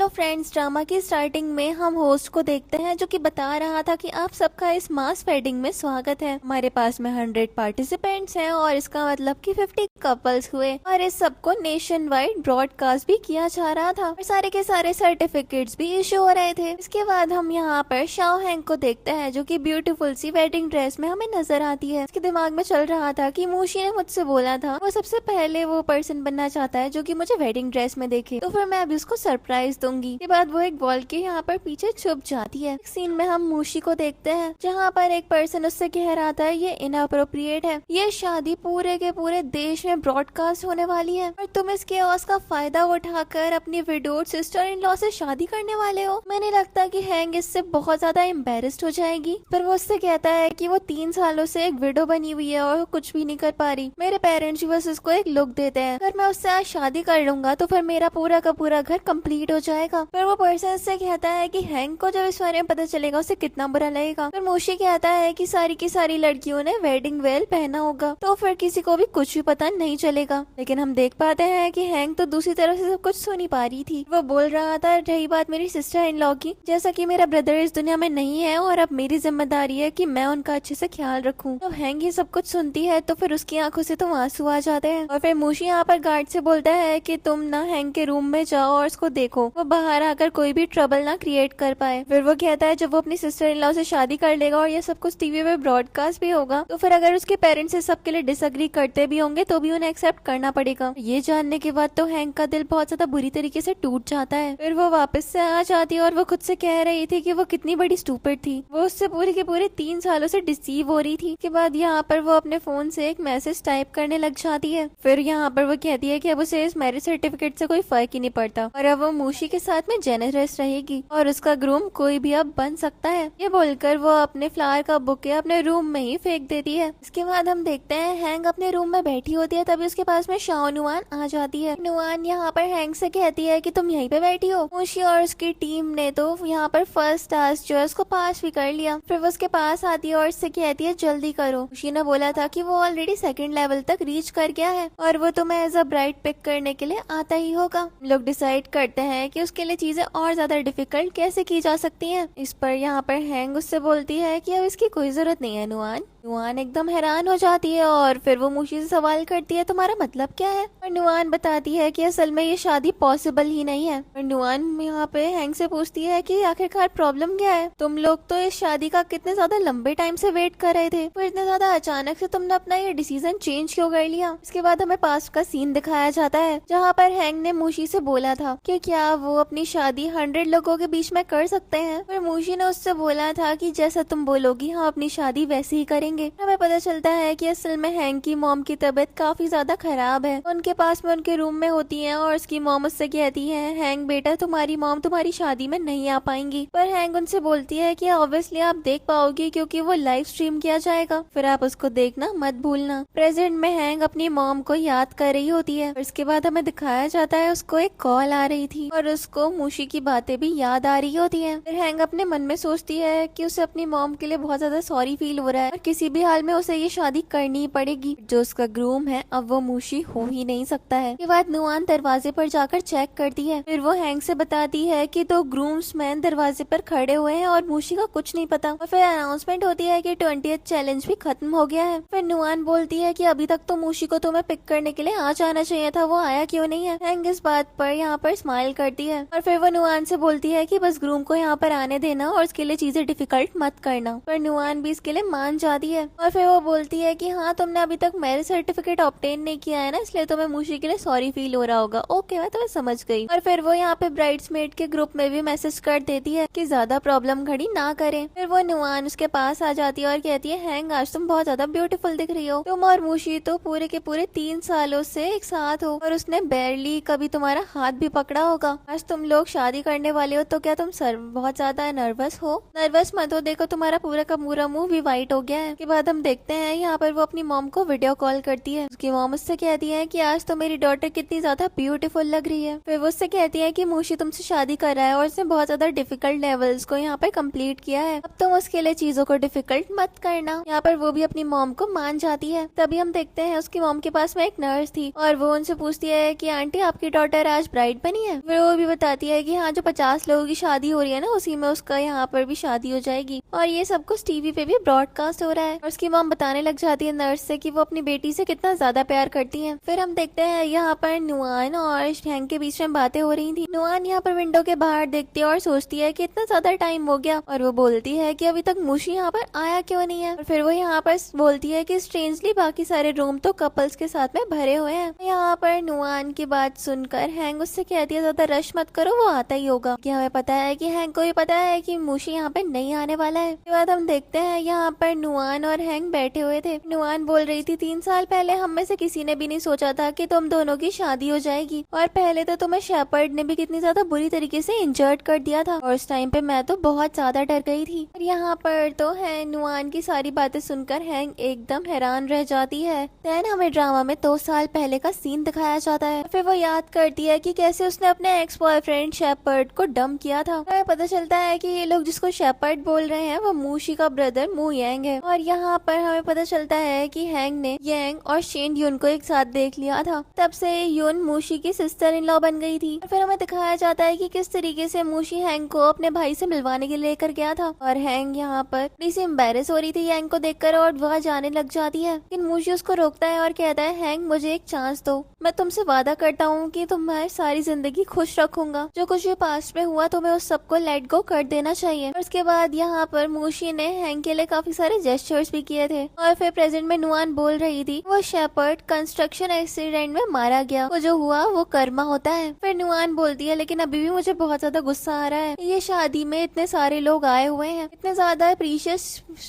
Friends drama की starting में हम होस्ट को देखते हैं जो कि बता रहा था कि आप सबका इस मास वेडिंग में स्वागत है। हमारे पास में 100 पार्टिसिपेंट्स हैं और इसका मतलब कि 50 कपल्स हुए और इस सबको नेशन वाइड ब्रॉडकास्ट भी किया जा रहा था और सारे के सारे सर्टिफिकेट्स भी इशू हो रहे थे। इसके बाद हम यहाँ पर शाओ हैंग को देखते हैं जो कि ब्यूटीफुल सी वेडिंग ड्रेस में हमें नजर आती है। इसके दिमाग में चल रहा था कि मूशी ने मुझसे बोला था वो सबसे पहले वो पर्सन बनना चाहता है जो कि मुझे वेडिंग ड्रेस में देखे, तो फिर मैं अभी उसको सरप्राइज दूंगी। के बाद वो एक वॉल के यहाँ पर पीछे छुप जाती है। सीन में हम मूशी को देखते हैं जहाँ पर एक पर्सन उससे कह रहा था ये इनअप्रोप्रिएट है, ये शादी पूरे के पूरे देश में ब्रॉडकास्ट होने वाली है और तुम इस केओस का फायदा उठाकर अपनी विडोड सिस्टर इन लॉ से शादी करने वाले हो। मैंने लगता है कि हैंग इससे बहुत ज्यादा एम्बेरस्ड हो जाएगी, पर वो उससे कहता है कि वो 3 सालों से एक विडो बनी हुई है और कुछ भी नहीं कर पा रही। मेरे पेरेंट्स बस उसको एक लुक देते हैं, अगर मैं उससे आज शादी कर लूंगा तो फिर मेरा पूरा का पूरा घर कंप्लीट हो जाएगा। फिर वो पर्सन से कहता है कि हैंग को जब इस बारे में पता चलेगा उसे कितना बुरा लगेगा। फिर मूशी कहता है कि सारी की सारी लड़कियों ने वेडिंग वेल पहना होगा तो फिर किसी को भी कुछ भी पता नहीं चलेगा। लेकिन हम देख पाते हैं कि हैंग तो दूसरी तरफ से सब कुछ सुन ही पा रही थी। वो बोल रहा था रही बात मेरी सिस्टर इन लॉ की, जैसा कि मेरा ब्रदर इस दुनिया में नहीं है और अब मेरी जिम्मेदारी है कि मैं उनका अच्छे से ख्याल रखूं। तो हैंग ये सब कुछ सुनती है तो फिर उसकी आंखों से तो आंसू आ जाते हैं और फिर मूशी यहाँ पर गार्ड से बोलता है कि तुम ना हैंग के रूम में जाओ और उसको देखो वो बाहर आकर कोई भी ट्रबल ना क्रिएट कर पाए। फिर वो कहता है जब वो अपनी सिस्टर इन लॉ से शादी कर लेगा और ये सब कुछ टीवी पे ब्रॉडकास्ट भी होगा तो फिर अगर उसके पेरेंट्स इस सब के लिए डिसएग्री करते भी होंगे तो भी उन्हें एक्सेप्ट करना पड़ेगा। ये जानने के बाद तो हैंग का दिल बहुत ज्यादा बुरी तरीके से टूट जाता है। फिर वो वापस से आ जाती है और वो खुद से कह रही थी कि वो कितनी बड़ी स्टूपिड थी, वो उससे पूरे के पूरे 3 सालों से डिसीव हो रही थी। के बाद यहाँ पर वो अपने फोन से एक मैसेज टाइप करने लग जाती है। फिर यहाँ पर वो कहती है कि अब उसे इस मैरिज सर्टिफिकेट से कोई फर्क ही नहीं पड़ता और अब वो मूशी के साथ में जेनरस रहेगी और उसका ग्रूम कोई भी अब बन सकता है। ये बोलकर वो अपने फ्लावर का बुके अपने रूम में ही फेंक देती है। इसके बाद हम देखते हैं हैंग अपने रूम में बैठी होती है, तभी उसके पास में शाओ नुआन आ जाती है। नुआन यहाँ पर हैंग से कहती है कि तुम यहीं पे बैठी हो। मूशी और उसकी टीम ने तो यहाँ पर फर्स्ट टास्क जो है उसको पास भी कर लिया। फिर वो उसके पास आती है और उससे कहती है जल्दी करो, मूशी ने बोला था कि वो ऑलरेडी 2nd लेवल तक रीच कर गया है और वो तुम्हें एज अ ब्राइड पिक करने के लिए आता ही होगा। लोग डिसाइड करते हैं कि उसके लिए चीजें और ज्यादा डिफिकल्ट कैसे की जा सकती हैं। इस पर यहाँ पर हैंग उससे बोलती है कि अब इसकी कोई जरूरत नहीं है नुआन। नुआन एकदम हैरान हो जाती है और फिर वो मूशी से सवाल करती है तुम्हारा मतलब क्या है, और नुआन बताती है कि असल में ये शादी पॉसिबल ही नहीं है। और नुआन यहाँ पे हैंग से पूछती है कि आखिरकार प्रॉब्लम क्या है, तुम लोग तो इस शादी का कितने ज्यादा लंबे टाइम से वेट कर रहे थे, फिर इतने ज्यादा अचानक से तुमने अपना ये डिसीजन चेंज क्यों कर लिया। इसके बाद हमें पास्ट का सीन दिखाया जाता है जहाँ पर हैंग ने मूशी से बोला था कि क्या वो अपनी शादी 100 लोगों के बीच में कर सकते हैं। फिर मूशी ने उससे बोला था कि जैसा तुम बोलोगी हम अपनी शादी वैसे ही करेंगे। हमें पता चलता है कि असल में हैंग की मॉम की तबीयत काफी ज्यादा खराब है, उनके पास में उनके रूम में होती है और उसकी मॉम उससे कहती है हैंग बेटा तुम्हारी मॉम तुम्हारी शादी में नहीं आ पाएंगी। पर हैंग उनसे बोलती है कि ऑब्वियसली आप देख पाओगे क्योंकि वो लाइव स्ट्रीम किया जाएगा, फिर आप उसको देखना मत भूलना। प्रेजेंट में हैंग अपनी मॉम को याद कर रही होती है और इसके बाद हमें दिखाया जाता है उसको एक कॉल आ रही थी और उसको मूशी की बातें भी याद आ रही होती है। फिर हैंग अपने मन में सोचती है कि उसे अपनी मॉम के लिए बहुत ज्यादा सॉरी फील हो रहा है और किसी भी हाल में उसे ये शादी करनी ही पड़ेगी। जो उसका ग्रूम है अब वो मूशी हो ही नहीं सकता है। ये बात नुआन दरवाजे पर जाकर चेक करती है। फिर वो हैंग से बताती है कि 2 ग्रूम्स मैन दरवाजे पर खड़े हुए हैं और मूशी का कुछ नहीं पता। और फिर अनाउंसमेंट होती है कि 20th चैलेंज भी खत्म हो गया है। फिर नुआन बोलती है कि अभी तक तो मूशी को तुम्हें पिक करने के लिए आ जाना चाहिए था, वो आया क्यों नहीं है। हैंग इस बात पर यहाँ पर स्माइल करती है और फिर वो नुआन से बोलती है कि बस ग्रूम को यहाँ पर आने देना और उसके लिए चीजें डिफिकल्ट मत करना। पर नुआन भी इसके लिए मान जाती है और फिर वो बोलती है कि हाँ तुमने अभी तक मैरिज सर्टिफिकेट ऑब्टेन नहीं किया है ना, इसलिए तुम्हें मूशी के लिए सॉरी फील हो रहा होगा। ओके मैं तुम्हें समझ गई। और फिर वो यहाँ पे ब्राइड्समेड के ग्रुप में भी मैसेज कर देती है कि ज्यादा प्रॉब्लम खड़ी ना करें। फिर वो नुआन उसके पास आ जाती है और कहती है हैंग आज तुम बहुत ज्यादा ब्यूटीफुल दिख रही हो, तुम और मूशी तो पूरे के पूरे 3 सालों से एक साथ हो और उसने बैरली कभी तुम्हारा हाथ भी पकड़ा होगा। आज तुम लोग शादी करने वाले हो तो क्या तुम बहुत ज्यादा नर्वस हो? नर्वस मत हो, देखो तुम्हारा पूरा का पूरा मुंह भी व्हाइट हो गया है। के बाद हम देखते हैं यहाँ पर वो अपनी मॉम को वीडियो कॉल करती है। उसकी मॉम उससे कहती है कि आज तो मेरी डॉटर कितनी ज्यादा ब्यूटीफुल लग रही है। फिर वो उससे कहती है कि मूशी तुमसे शादी कर रहा है और उसने बहुत ज्यादा डिफिकल्ट लेवल्स को यहाँ पर कंप्लीट किया है, अब तुम उसके लिए चीजों को डिफिकल्ट मत करना। यहाँ पर वो भी अपनी मॉम को मान जाती है। तभी हम देखते हैं उसकी मॉम के पास में एक नर्स थी और वो उनसे पूछती है कि आंटी आपकी डॉटर आज ब्राइड बनी है। फिर वो भी बताती है कि हाँ, जो 50 लोगों की शादी हो रही है ना, उसी में उसका यहाँ पर भी शादी हो जाएगी और ये सब कुछ टीवी पे भी ब्रॉडकास्ट हो रहा है। और उसकी मॉम बताने लग जाती है नर्स से कि वो अपनी बेटी से कितना ज्यादा प्यार करती है। फिर हम देखते हैं यहाँ पर नुआन और हैंक के बीच में बातें हो रही थी। नुआन यहाँ पर विंडो के बाहर देखती है और सोचती है कि इतना ज्यादा टाइम हो गया, और वो बोलती है कि अभी तक मूशी यहाँ पर आया क्यों नहीं है। और फिर वो यहाँ पर बोलती है कि स्ट्रेंजली बाकी सारे रूम तो कपल्स के साथ में भरे हुए हैं। यहाँ पर नुआन की बात सुनकर हैंक उससे कहती है ज्यादा रश मत करो, वो आता ही होगा। कि हमें पता है कि हैंक को भी पता है कि मूशी यहाँ पे नहीं आने वाला है। उसके बाद हम देखते हैं यहाँ पर नुआन और हैंक बैठे हुए थे। नुआन बोल रही थी 3 साल पहले हम में से किसी ने भी नहीं सोचा था कि तुम दोनों की शादी हो जाएगी, और पहले तो तुम्हें शेपर्ड ने भी कितनी ज्यादा बुरी तरीके से इंजर्ड कर दिया था और उस टाइम पे मैं तो बहुत ज्यादा डर गई थी। और यहाँ पर तो है नुआन की सारी बातें सुनकर हैंक एकदम हैरान रह जाती है। देन हमें ड्रामा में 2 साल पहले का सीन दिखाया जाता है। फिर वो याद करती है कि कैसे उसने अपने एक्स बॉयफ्रेंड शेपर्ड को डंप किया था। हमें पता चलता है कि ये लोग जिसको शेपर्ड बोल रहे हैं वो मूशी का ब्रदर मू यांग है। और यहाँ पर हमें पता चलता है कि हैंग ने यांग और शेन यून को एक साथ देख लिया था, तब से यून मूशी की सिस्टर इन लॉ बन गई थी। और फिर हमें दिखाया जाता है कि किस तरीके से मूशी हैंग को अपने भाई से मिलवाने के लिए लेकर गया था। और हैंग यहाँ पर थोड़ी सी एम्बेरस हो रही थी यांग को देखकर और वह जाने लग जाती है, लेकिन मूशी उसको रोकता है और कहता है हैंग मुझे एक चांस दो, मैं तुमसे वादा करता हूँ कि तुम्हारी सारी जिंदगी खुश रखूंगा, जो कुछ भी पास्ट में हुआ तुम्हें उस सबको लेट गो कर देना चाहिए। और उसके बाद यहाँ पर मूशी ने हैंग के लिए काफी सारे जेस्चर्स भी किए थे। और फिर प्रेजेंट में नुआन बोल रही थी वो शेपर्ड कंस्ट्रक्शन एक्सीडेंट में मारा गया, वो जो हुआ वो कर्मा होता है। फिर नुआन बोलती है लेकिन अभी भी मुझे बहुत ज्यादा गुस्सा आ रहा है, ये शादी में इतने सारे लोग आए हुए हैं, इतने ज्यादा प्रीशियस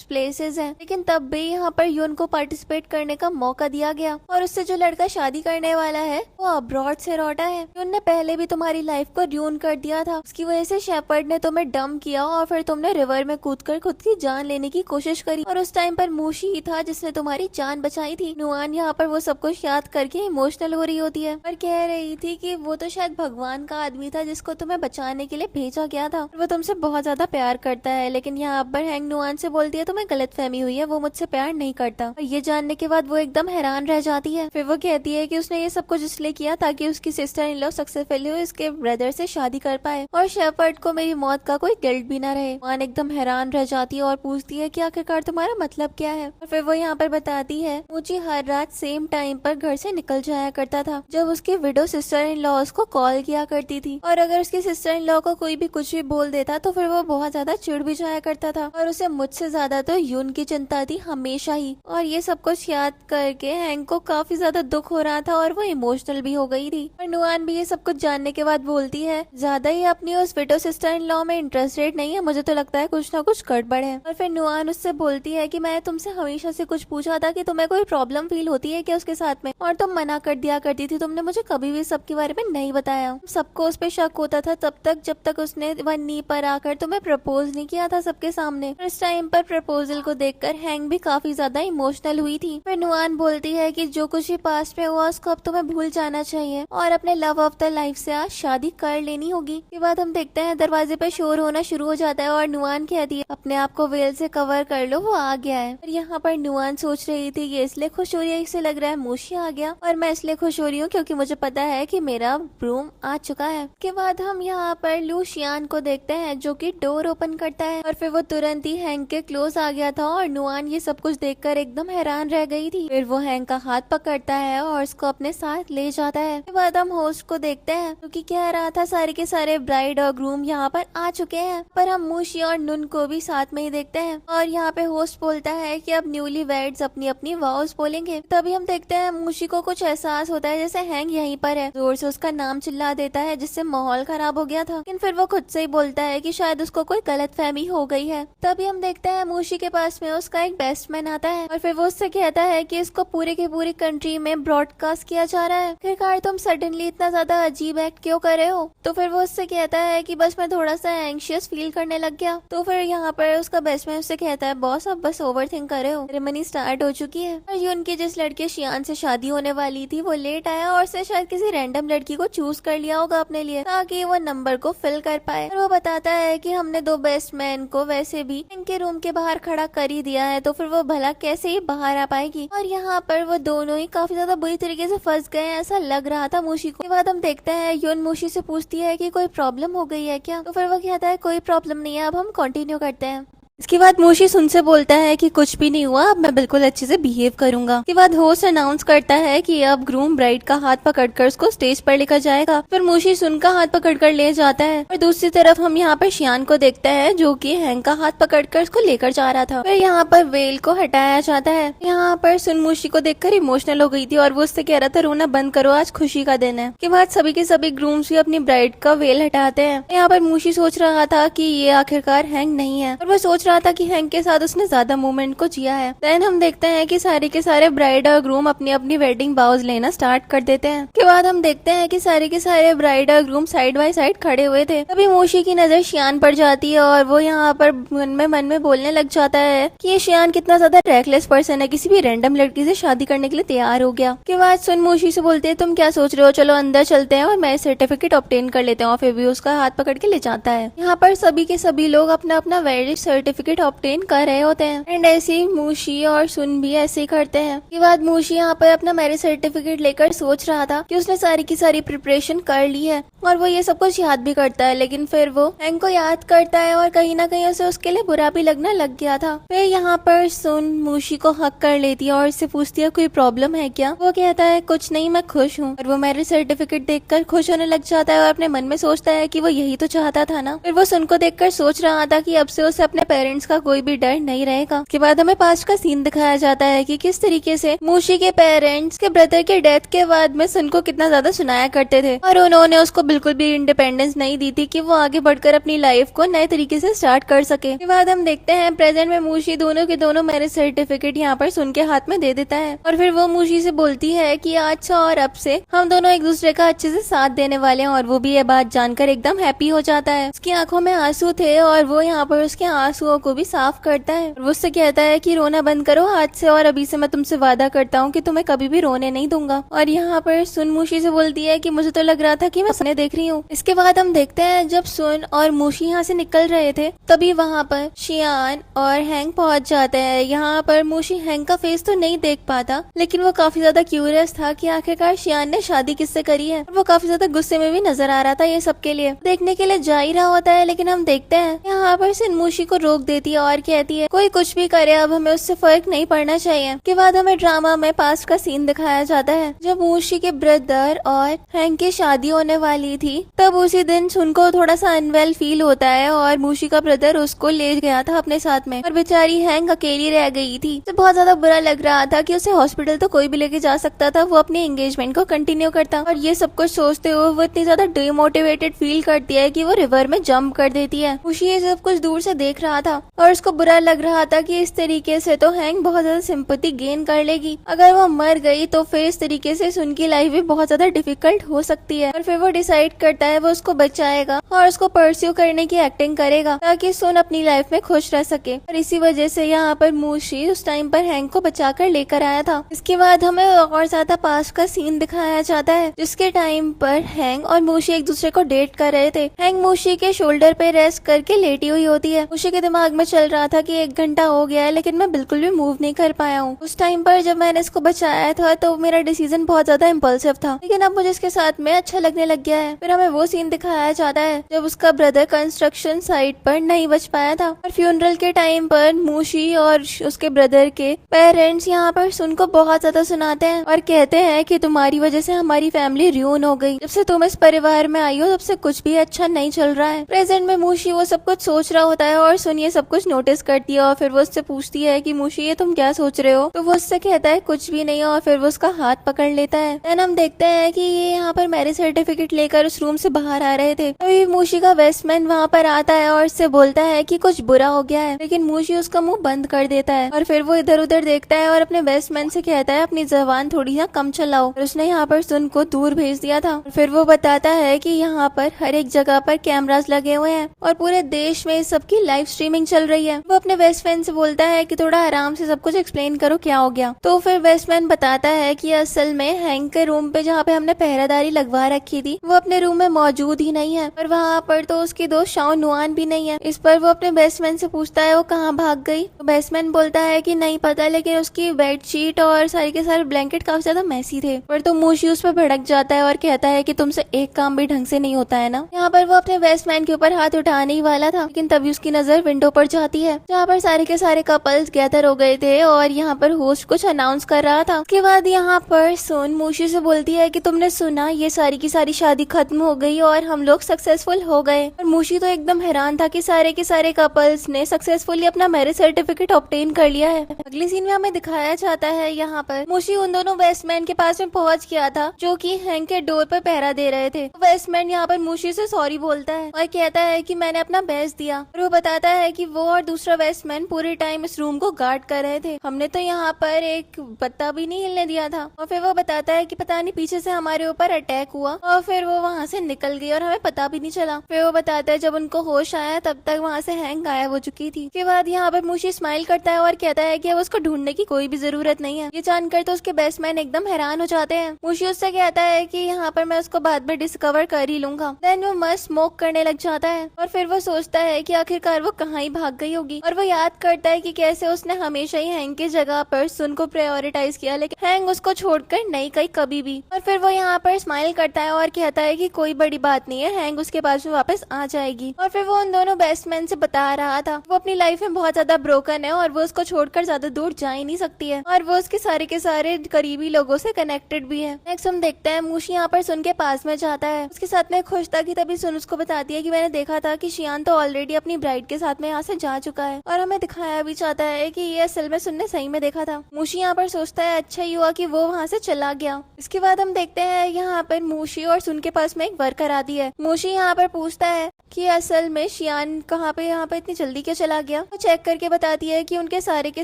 प्लेसेस हैं, लेकिन तब भी यहाँ पर यून को पार्टिसिपेट करने का मौका दिया गया। और उससे जो लड़का शादी करने वाला है वो अब्रॉड से लौटा है। यून ने पहले भी तुम्हारी लाइफ को र्यून कर दिया था, उसकी वजह से शेपर्ड ने तुम्हें डंप किया और फिर तुमने रिवर में कूदकर खुद की जान लेने की कोशिश करी, और उस टाइम पर मूशी ही था जिसने तुम्हारी जान बचाई थी। नुआन यहाँ पर वो सब कुछ याद करके इमोशनल हो रही होती है और कह रही थी कि वो तो शायद भगवान का आदमी था जिसको तुम्हें बचाने के लिए भेजा गया था, वो तुमसे बहुत ज्यादा प्यार करता है। लेकिन यहाँ पर हैंग नुआन से बोलती है तुम्हें गलतफहमी हुई है, वो मुझसे प्यार नहीं करता। और ये जानने के बाद वो एकदम हैरान रह जाती है। फिर वो कहती है कि उसने ये सब कुछ इसलिए किया ताकि उसकी सिस्टर इन लॉ सक्सेसफुली उसके ब्रदर से शादी कर पाए और शेपर्ड को मेरी मौत का कोई गिल्ट भी ना रहे। नुआन एकदम हैरान रह जाती है और पूछती है कि आखिरकार तुम्हारा मतलब क्या है। और फिर वो यहाँ पर बताती है मूची हर रात सेम टाइम पर घर से निकल जाया करता था जब उसकी विडो सिस्टर इन लॉ को कॉल किया करती थी, और अगर उसकी सिस्टर इन लॉ को कोई भी कुछ भी बोल देता तो फिर वो बहुत ज्यादा चिढ़ भी जाया करता था, और उसे मुझसे ज्यादा तो यून की चिंता थी हमेशा ही। और ये सब कुछ याद करके हैंक को काफी ज्यादा दुख हो रहा था और वो इमोशनल भी हो गई थी। और नुआन भी ये सब कुछ जानने के बाद बोलती है ज्यादा ही अपनी उस विडो सिस्टर इन लॉ में इंटरेस्टेड नहीं है, मुझे तो लगता है कुछ ना कुछ गड़बड़ है। और फिर नुआन उससे बोलती है कि मैं तुमसे हमेशा से कुछ पूछा था कि तुम्हें कोई प्रॉब्लम फील होती है क्या उसके साथ में, और तुम मना कर दिया करती थी, तुमने मुझे कभी भी सबके बारे में नहीं बताया। सबको उस पे शक होता था तब तक जब तक उसने वन नी पर आकर तुम्हें प्रपोज नहीं किया था सबके सामने। इस टाइम पर प्रपोजल को देखकर हैंग भी काफी ज्यादा इमोशनल हुई थी। फिर नुआन बोलती है कि जो कुछ भी पास्ट में हुआ उसको अब तुम्हें भूल जाना चाहिए और अपने लव ऑफ द लाइफ से आज शादी कर लेनी होगी। इसके बाद हम देखते हैं दरवाजे पे शोर होना शुरू हो जाता है और नुआन कहती है अपने आप को वेल से कवर कर लो, वो आ गया है। और यहाँ पर नुआन सोच रही थी ये इसलिए खुश हो रही है, इसे लग रहा है मूशी आ गया, और मैं इसलिए खुश हो रही हूँ क्योंकि मुझे पता है कि मेरा ब्रूम आ चुका है। के बाद हम यहाँ पर लूशियान को देखते हैं जो कि डोर ओपन करता है, और फिर वो तुरंत ही हैंक के क्लोज आ गया था और नुआन ये सब कुछ देखकर एकदम हैरान रह गई थी। फिर वो हैंक का हाथ पकड़ता है और उसको अपने साथ ले जाता है। के बाद हम होस्ट को देखते हैं जो कि कह रहा था सारे के सारे ब्राइड और ग्रूम यहाँ पर आ चुके हैं, पर हम मूशी और नुन को भी साथ में ही देखते हैं। और यहाँ पे होस्ट बोलता है कि अब न्यूली वेड्स अपनी अपनी वाउस बोलेंगे। तभी हम देखते हैं मूशी को कुछ एहसास होता है जैसे हैंग यहीं पर है, जोर से उसका नाम चिल्ला देता है जिससे माहौल खराब हो गया था। लेकिन फिर वो खुद से ही बोलता है कि शायद उसको कोई गलतफहमी हो गई है। तभी हम देखते हैं मूशी के पास में उसका एक बेस्ट मैन आता है और फिर वो उससे कहता है कि इसको पूरे की पूरी कंट्री में ब्रॉडकास्ट किया चाह रहा है। आखिरकार तुम सडनली इतना ज्यादा अजीब एक्ट क्यों कर रहे हो? तो फिर वो उससे कहता है कि बस मैं थोड़ा सा एंग्शियस फील करने लग गया। तो फिर यहाँ पर उसका बेस्ट फ्रेंड उससे कहता है बॉस आप बस ओवर थिंक कर रहे हो, सेरेमनी स्टार्ट हो चुकी है। और यून की जिस लड़के शियान से शादी होने वाली थी वो लेट आया और उसने शायद किसी रैंडम लड़की को चूज कर लिया होगा अपने लिए ताकि वो नंबर को फिल कर पाए। और वो बताता है कि हमने दो बेस्ट मैन को वैसे भी इनके रूम के बाहर खड़ा कर ही दिया है, तो फिर वो भला कैसे ही बाहर आ पाएगी। और यहाँ पर वो दोनों ही काफी ज्यादा बुरी तरीके से फंस गए ऐसा लग रहा था मूशी को। बाद हम देखते हैं यून मूशी से पूछती है कि कोई प्रॉब्लम हो गई है क्या? तो फिर वो कहता है कोई प्रॉब्लम नहीं है, अब हम कंटिन्यू करते हैं। इसके बाद मूशी उनसे बोलता है कि कुछ भी नहीं हुआ, अब मैं बिल्कुल अच्छे से बिहेव करूंगा। इसके बाद होस्ट अनाउंस करता है कि अब ग्रूम ब्राइड का हाथ पकड़कर उसको स्टेज पर लेकर जाएगा। फिर मूशी उनका हाथ पकड़कर ले जाता है। और दूसरी तरफ हम यहाँ पर शियान को देखते हैं जो कि हैंग का हाथ पकड़कर उसको लेकर जा रहा था। फिर यहाँ पर वेल को हटाया जाता है। यहाँ पर सुन मूशी को देखकर इमोशनल हो गई थी और वो उससे कह रहा था रोना बंद करो, आज खुशी का दिन है। के बाद सभी के सभी ग्रूम्स भी अपनी ब्राइड का वेल हटाते हैं। यहाँ पर मूशी सोच रहा था कि ये आखिरकार हैंग नहीं है और वो सोच रहा था कि हैंग के साथ उसने ज्यादा मूवमेंट को जिया है। देन हम देखते हैं कि सारे के सारे ब्राइड और ग्रूम अपनी अपनी वेडिंग बाउज लेना स्टार्ट कर देते हैं। के बाद हम देखते हैं कि सारे के सारे ब्राइड और ग्रूम साइड बाय साइड खड़े हुए थे। तभी मूशी की नजर शियान पर जाती है और वो यहाँ पर मन में बोलने लग जाता है कि ये शियान कितना ज्यादा रेकलेस पर्सन है, किसी भी रैंडम लड़की से शादी करने के लिए तैयार हो गया। के बाद सुन मूशी से बोलते हैं तुम क्या सोच रहे हो, चलो अंदर चलते हैं और मैं सर्टिफिकेट ऑब्टेन कर लेते हैं। और फिर भी उसका हाथ पकड़ के ले जाता है। यहाँ पर सभी के सभी लोग अपना अपना मैरिज सर्टिफिकेट ऑब्टेन कर रहे होते हैं। एंड ऐसे ही मूशी और सुन भी ऐसे ही करते हैं। के बाद मूशी यहाँ पर अपना मैरिज सर्टिफिकेट लेकर सोच रहा था कि उसने सारी की सारी प्रिपरेशन कर ली है और वो ये सब कुछ याद भी करता है, लेकिन फिर वो हैंग को याद करता है और कहीं ना कहीं उसे उसके लिए बुरा भी लगना लग गया था। फिर यहाँ पर सुन मूशी को हक कर लेती है और इससे पूछती है कोई प्रॉब्लम है क्या? वो कहता है कुछ नहीं, मैं खुश हूँ। और वो मैरिज सर्टिफिकेट देखकर खुश होने लग जाता है और अपने मन में सोचता है कि वो यही तो चाहता था ना। फिर वो सुन को देखकर सोच रहा था कि अब से उसे अपने पेरेंट्स का कोई भी डर नहीं रहेगा। के बाद हमें पास्ट का सीन दिखाया जाता है कि किस तरीके से मूशी के पेरेंट्स के ब्रदर के डेथ के बाद में सुन को कितना ज्यादा सुनाया करते थे और उन्होंने उसको बिल्कुल भी इंडिपेंडेंस नहीं दी थी कि वो आगे बढ़कर अपनी लाइफ को नए तरीके से स्टार्ट कर सके। के बाद हम देखते हैं प्रेजेंट में मूशी दोनों के दोनों मैरिज सर्टिफिकेट यहाँ पर सुन के हाथ में दे देता है और फिर वो मूशी से बोलती है कि आज से और अब से हम दोनों एक दूसरे का अच्छे से साथ देने वाले हैं। और वो भी ये बात जानकर एकदम हैप्पी हो जाता है। उसकी आंखों में आंसू थे और वो यहाँ पर उसके आंसुओं को भी साफ करता है और वो उससे कहता है कि रोना बंद करो आज से, और अभी से मैं तुमसे वादा करता हूँ कि तुम्हें कभी भी रोने नहीं दूंगा। और यहाँ पर सुन मूशी से बोलती है कि मुझे तो लग रहा था कि मैं सपने देख रही हूँ। इसके बाद हम देखते हैं जब सुन और मूशी यहाँ से निकल रहे थे तभी वहाँ पर शियान और हैंग पहुंच जाते हैं। यहाँ पर मूशी हैंग का फेस तो नहीं देख पाता, लेकिन वो काफी ज्यादा क्यूरियस था कि आखिरकार शियान ने शादी किससे करी है। वो काफी ज्यादा गुस्से में भी नजर आ रहा था ये सबके लिए देखने के लिए जा ही रहा होता है। लेकिन हम देखते हैं यहाँ पर सिन मूशी को रोक देती है और कहती है कोई कुछ भी करे अब हमें उससे फर्क नहीं पड़ना चाहिए। के बाद हमें ड्रामा में पास्ट का सीन दिखाया जाता है जब मूशी के ब्रदर और हैंग की शादी होने वाली थी। तब उसी दिन सुन को थोड़ा सा अनवेल फील होता है और मूशी का ब्रदर उसको ले गया था अपने साथ में और बेचारी हैंग अकेली रह गई थी। तो बहुत ज्यादा बुरा लग रहा था कि उसे हॉस्पिटल तो कोई भी लेके जा सकता था, वो अपने एंगेजमेंट को कंटिन्यू करता। और ये सब कुछ सोचते हुए वो इतनी ज्यादा डिमोटिवेटेड फील करती है कि वो रिवर में जंप कर देती है। मूशी ये सब कुछ दूर से देख रहा था और उसको बुरा लग रहा था कि इस तरीके से तो हैंग बहुत ज्यादा सिंपैथी गेन कर लेगी। अगर वो मर गई तो फिर इस तरीके से सुन की लाइफ भी बहुत ज्यादा डिफिकल्ट हो सकती है। और फिर वो डिसाइड करता है वो उसको बचाएगा और उसको परस्यू करने की एक्टिंग करेगा ताकि सुन अपनी लाइफ में खुश रह सके। और इसी वजह से यहाँ पर मूशी उस टाइम पर हैंग को बचाकर लेकर आया था। इसके बाद हमें और ज्यादा पास्ट का सीन दिखाया जाता है जिसके टाइम पर हैंग और मूशी एक दूसरे को डेट कर रहे थे। हैंग मूशी के शोल्डर पे रेस्ट करके लेटी हुई होती है। मूशी के दिमाग में चल रहा था कि 1 घंटा हो गया है लेकिन मैं बिल्कुल भी मूव नहीं कर पाया हूँ। उस टाइम पर जब मैंने इसको बचाया था तो मेरा डिसीजन बहुत ज्यादा इम्पल्सिव था, लेकिन अब मुझे इसके साथ में अच्छा लगने लग गया है। फिर हमें वो सीन दिखाया जाता है जब उसका ब्रदर कंस्ट्रक्शन साइट पर नहीं बच पाया था और फ्यूनरल के टाइम पर मूशी और उसके ब्रदर के पेरेंट्स यहाँ पर सुन को बहुत ज्यादा सुनाते हैं और कहते हैं कि तुम्हारी वजह से हमारी फैमिली रियून हो गई। जब से तुम इस परिवार में आई हो तब से कुछ भी अच्छा नहीं चल रहा है। प्रेजेंट में मूशी वो सब कुछ सोच रहा होता है और सुन ये ये सब कुछ नोटिस करती है और फिर वो उससे पूछती है कि मूशी ये तुम क्या सोच रहे हो। तो वो उससे कहता है कुछ भी नहीं, और फिर वो उसका हाथ पकड़ लेता है। देन हम देखते हैं कि ये यहाँ पर मैरिज सर्टिफिकेट लेकर उस रूम से बाहर आ रहे थे। तभी मूशी का बेस्टमैन वहाँ पर आता है और उससे बोलता है कि कुछ बुरा हो गया है, लेकिन मूशी उसका मुंह बंद कर देता है और फिर वो इधर उधर देखता है और अपने बेस्टमैन से कहता है अपनी जबान थोड़ी सा कम चलाओ। और उसने यहाँ पर सुन को दूर भेज दिया था। फिर वो बताता है कि यहाँ पर हर एक जगह पर कैमरास लगे हुए हैं और पूरे देश में सबकी लाइव स्ट्रीमिंग चल रही है। वो अपने बेस्ट फ्रेंड से बोलता है कि थोड़ा आराम से सब कुछ एक्सप्लेन करो क्या हो गया। तो फिर बेस्टमैन बताता है कि असल में हैंक के रूम पे जहाँ पे हमने पहरेदारी लगवा रखी थी वो अपने रूम में मौजूद ही नहीं है और वहाँ पर तो उसकी दोस्त शाओ नुआन भी नहीं है। इस पर वो अपने बेस्टमैन से पूछता है वो कहाँ भाग गई। तो बेस्टमैन बोलता है कि नहीं पता, लेकिन उसकी बेडशीट और सारे के सारे ब्लैंकेट काफी ज्यादा मैसी थे। पर तो मूशी उस पर भड़क जाता है और कहता है कि तुमसे एक काम भी ढंग से नहीं होता है ना। यहाँ पर वो अपने बेस्टमैन के ऊपर हाथ उठाने ही वाला था, लेकिन तभी उसकी नजर विंडो पर जाती है जहाँ पर सारे के सारे कपल्स गैदर हो गए थे और यहाँ पर होस्ट कुछ अनाउंस कर रहा था। उसके बाद यहाँ पर सुन मूशी से बोलती है कि तुमने सुना ये सारी की सारी शादी खत्म हो गई और हम लोग सक्सेसफुल हो गए। और मूशी तो एकदम हैरान था कि सारे के सारे कपल्स ने सक्सेसफुली अपना मैरिज सर्टिफिकेट ऑब्टेन कर लिया है। अगली सीन में हमें दिखाया जाता है यहाँ पर मूशी उन दोनों बेस्टमैन के पास में पहुंच गया था जो कि हैंक के डोर पर पहरा दे रहे थे। तो बेस्टमैन यहाँ पर मूशी से सॉरी बोलता है और कहता है कि मैंने अपना बेस्ट दिया। और वो बताता है कि वो और दूसरा बेस्टमैन पूरे टाइम इस रूम को गार्ड कर रहे थे, हमने तो यहाँ पर एक पत्ता भी नहीं हिलने दिया था। और फिर वो बताता है कि पता नहीं पीछे से हमारे ऊपर अटैक हुआ और फिर वो वहाँ से निकल गई और हमें पता भी नहीं चला। फिर वो बताता है जब उनको होश आया तब तक वहाँ से हैंक गायब हो चुकी थी। के बाद यहाँ पर मूशी स्माइल करता है और कहता है कि अब उसको ढूंढने की कोई भी जरूरत नहीं है। ये जानकर तो उसके बेस्टमैन एकदम हैरान हो जाते हैं। मूशी उससे कहता है कि यहाँ पर मैं उसको बाद में डिस्कवर कर ही लूंगा। देन वो मस्त स्मोक करने लग जाता है और फिर वो सोचता है कि आखिरकार वो कहाँ ही भाग गई होगी। और वो याद करता है कि कैसे उसने हमेशा ही हैंक की जगह पर सुन को प्रायोरिटाइज किया, लेकिन हैंक उसको छोड़कर नहीं गई कभी भी। और फिर वो यहाँ पर स्माइल करता है और कहता है कि कोई बड़ी बात नहीं है, हैंक उसके पास में वापस आ जाएगी। और फिर वो उन दोनों बेस्टमैन से बता रहा था वो अपनी लाइफ में बहुत ज्यादा ब्रोकन है और वो उसको छोड़कर ज्यादा दूर जा ही नहीं सकती है और वो उसके सारे के सारे करीबी लोगों से कनेक्टेड भी है। नेक्स्ट हम देखते हैं मूशी यहाँ पर सुन के पास में जाता है, उसके साथ में खुश था कि तभी सुन उसको बताती है कि मैंने देखा था कि शियान तो ऑलरेडी अपनी ब्राइड के साथ में यहाँ से जा चुका है और हमें दिखाया भी चाहता है कि ये असल में सुनने सही में देखा था। मूशी यहाँ पर सोचता है अच्छा ही हुआ कि वो वहाँ से चला गया। इसके बाद हम देखते हैं यहाँ पर मूशी और सुन के पास में एक वर्कर आती है। मूशी यहाँ पर पूछता है कि असल में शियान कहाँ पे यहाँ पे इतनी जल्दी क्या चला गया। वो चेक करके बताती है कि उनके सारे के